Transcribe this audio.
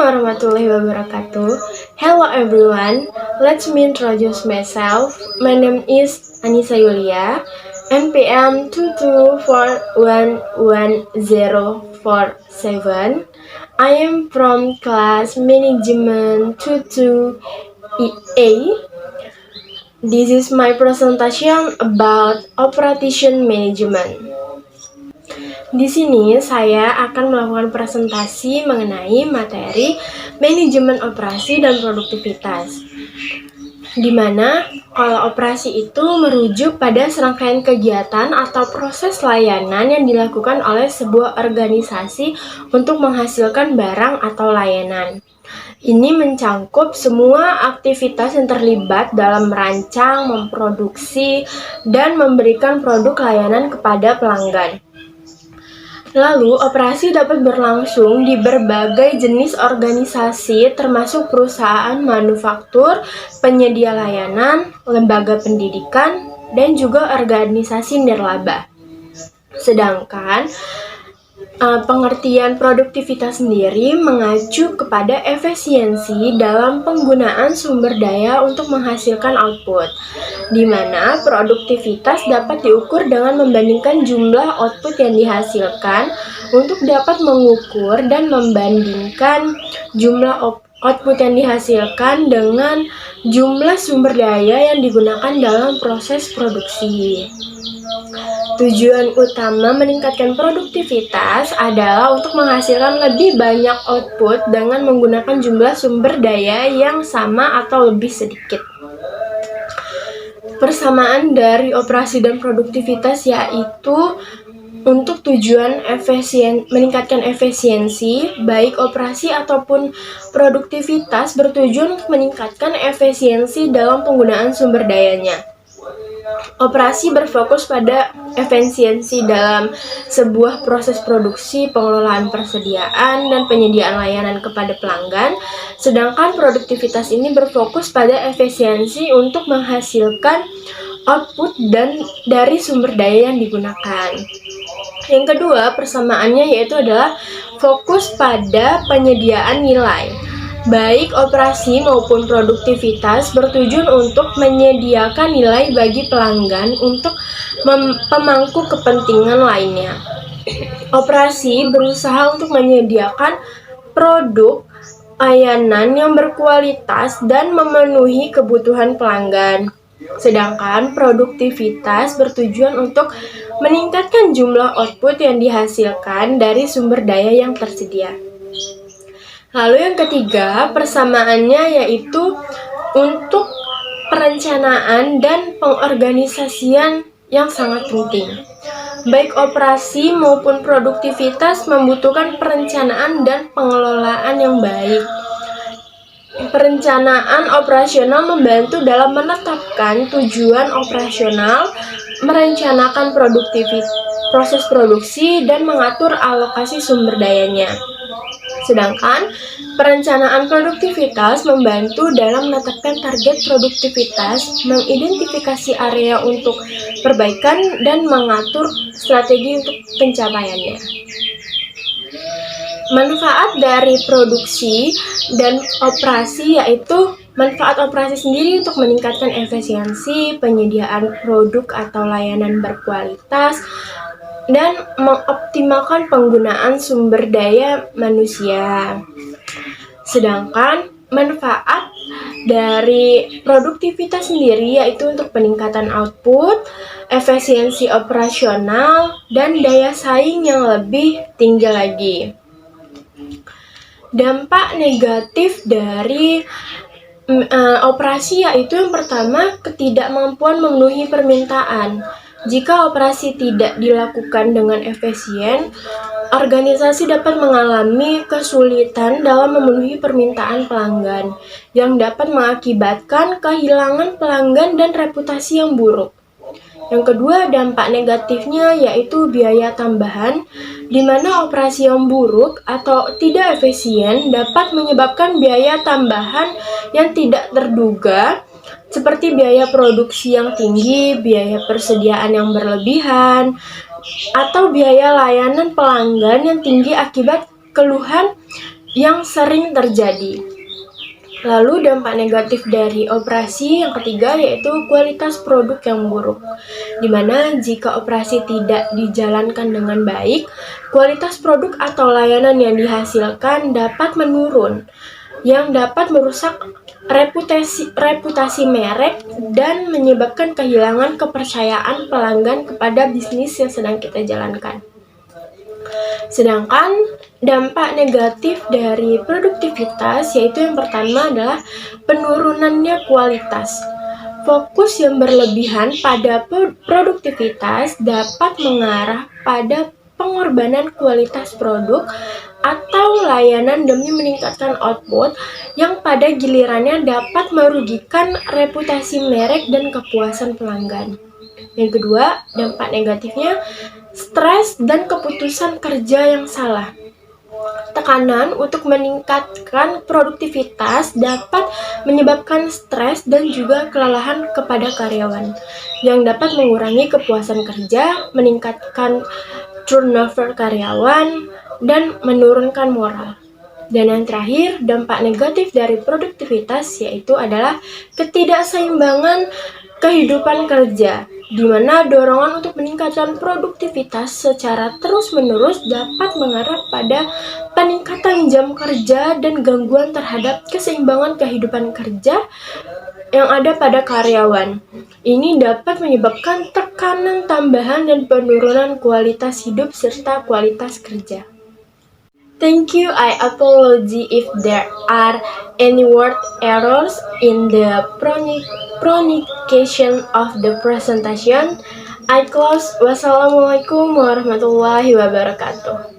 warahmatullahi wabarakatuh. Hello everyone, let me introduce myself. My name is Anissa Yulia, NPM 224111047. I am from class management 22A. This is my presentation about operation management. Di sini saya akan melakukan presentasi mengenai materi manajemen operasi dan produktivitas. Di mana kalau operasi itu merujuk pada serangkaian kegiatan atau proses layanan yang dilakukan oleh sebuah organisasi untuk menghasilkan barang atau layanan. Ini mencangkup semua aktivitas yang terlibat dalam merancang, memproduksi, dan memberikan produk layanan kepada pelanggan. Lalu, operasi dapat berlangsung di berbagai jenis organisasi termasuk perusahaan manufaktur, penyedia layanan, lembaga pendidikan, dan juga organisasi nirlaba. Sedangkan, pengertian produktivitas sendiri mengacu kepada efisiensi dalam penggunaan sumber daya untuk menghasilkan output, di mana produktivitas dapat diukur dengan membandingkan jumlah output yang dihasilkan untuk dapat mengukur dan membandingkan jumlah output yang dihasilkan dengan jumlah sumber daya yang digunakan dalam proses produksi. Tujuan utama meningkatkan produktivitas adalah untuk menghasilkan lebih banyak output dengan menggunakan jumlah sumber daya yang sama atau lebih sedikit. Persamaan dari operasi dan produktivitas yaitu untuk tujuan meningkatkan efisiensi, baik operasi ataupun produktivitas bertujuan untuk meningkatkan efisiensi dalam penggunaan sumber dayanya. Operasi berfokus pada efisiensi dalam sebuah proses produksi, pengelolaan persediaan, dan penyediaan layanan kepada pelanggan, sedangkan produktivitas ini berfokus pada efisiensi untuk menghasilkan output dari sumber daya yang digunakan. Yang kedua, persamaannya yaitu adalah fokus pada penyediaan nilai. Baik operasi maupun produktivitas bertujuan untuk menyediakan nilai bagi pelanggan untuk pemangku kepentingan lainnya. Operasi berusaha untuk menyediakan produk layanan yang berkualitas dan memenuhi kebutuhan pelanggan. Sedangkan produktivitas bertujuan untuk meningkatkan jumlah output yang dihasilkan dari sumber daya yang tersedia. Lalu yang ketiga, persamaannya yaitu untuk perencanaan dan pengorganisasian yang sangat penting. Baik operasi maupun produktivitas membutuhkan perencanaan dan pengelolaan yang baik. Perencanaan operasional membantu dalam menetapkan tujuan operasional, merencanakan proses produksi, dan mengatur alokasi sumber dayanya. Sedangkan perencanaan produktivitas membantu dalam menetapkan target produktivitas, mengidentifikasi area untuk perbaikan, dan mengatur strategi untuk pencapaiannya. Manfaat dari produksi dan operasi yaitu manfaat operasi sendiri untuk meningkatkan efisiensi, penyediaan produk atau layanan berkualitas, dan mengoptimalkan penggunaan sumber daya manusia. Sedangkan manfaat dari produktivitas sendiri yaitu untuk peningkatan output, efisiensi operasional, dan daya saing yang lebih tinggi lagi. Dampak negatif dari operasi yaitu yang pertama, ketidakmampuan memenuhi permintaan. Jika operasi tidak dilakukan dengan efisien, organisasi dapat mengalami kesulitan dalam memenuhi permintaan pelanggan, yang dapat mengakibatkan kehilangan pelanggan dan reputasi yang buruk. Yang kedua, dampak negatifnya yaitu biaya tambahan, di mana operasi yang buruk atau tidak efisien dapat menyebabkan biaya tambahan yang tidak terduga, seperti biaya produksi yang tinggi, biaya persediaan yang berlebihan, atau biaya layanan pelanggan yang tinggi akibat keluhan yang sering terjadi. Lalu dampak negatif dari operasi yang ketiga yaitu kualitas produk yang buruk. Dimana jika operasi tidak dijalankan dengan baik, kualitas produk atau layanan yang dihasilkan dapat menurun, yang dapat merusak reputasi merek dan menyebabkan kehilangan kepercayaan pelanggan kepada bisnis yang sedang kita jalankan. Sedangkan dampak negatif dari produktivitas yaitu yang pertama adalah penurunannya kualitas. Fokus yang berlebihan pada produktivitas dapat mengarah pada pengorbanan kualitas produk atau layanan demi meningkatkan output yang pada gilirannya dapat merugikan reputasi merek dan kepuasan pelanggan. Yang kedua, dampak negatifnya stres dan keputusan kerja yang salah. Tekanan untuk meningkatkan produktivitas dapat menyebabkan stres dan juga kelelahan kepada karyawan, yang dapat mengurangi kepuasan kerja, meningkatkan turnover karyawan, dan menurunkan moral. Dan yang terakhir, dampak negatif dari produktivitas yaitu adalah ketidakseimbangan kehidupan kerja, di mana dorongan untuk meningkatkan produktivitas secara terus-menerus dapat mengarah pada peningkatan jam kerja dan gangguan terhadap keseimbangan kehidupan kerja yang ada pada karyawan. Ini dapat menyebabkan tekanan tambahan dan penurunan kualitas hidup serta kualitas kerja. Thank you. I apologize if there are any word errors in the pronunciation of the presentation. I close. Wassalamualaikum warahmatullahi wabarakatuh.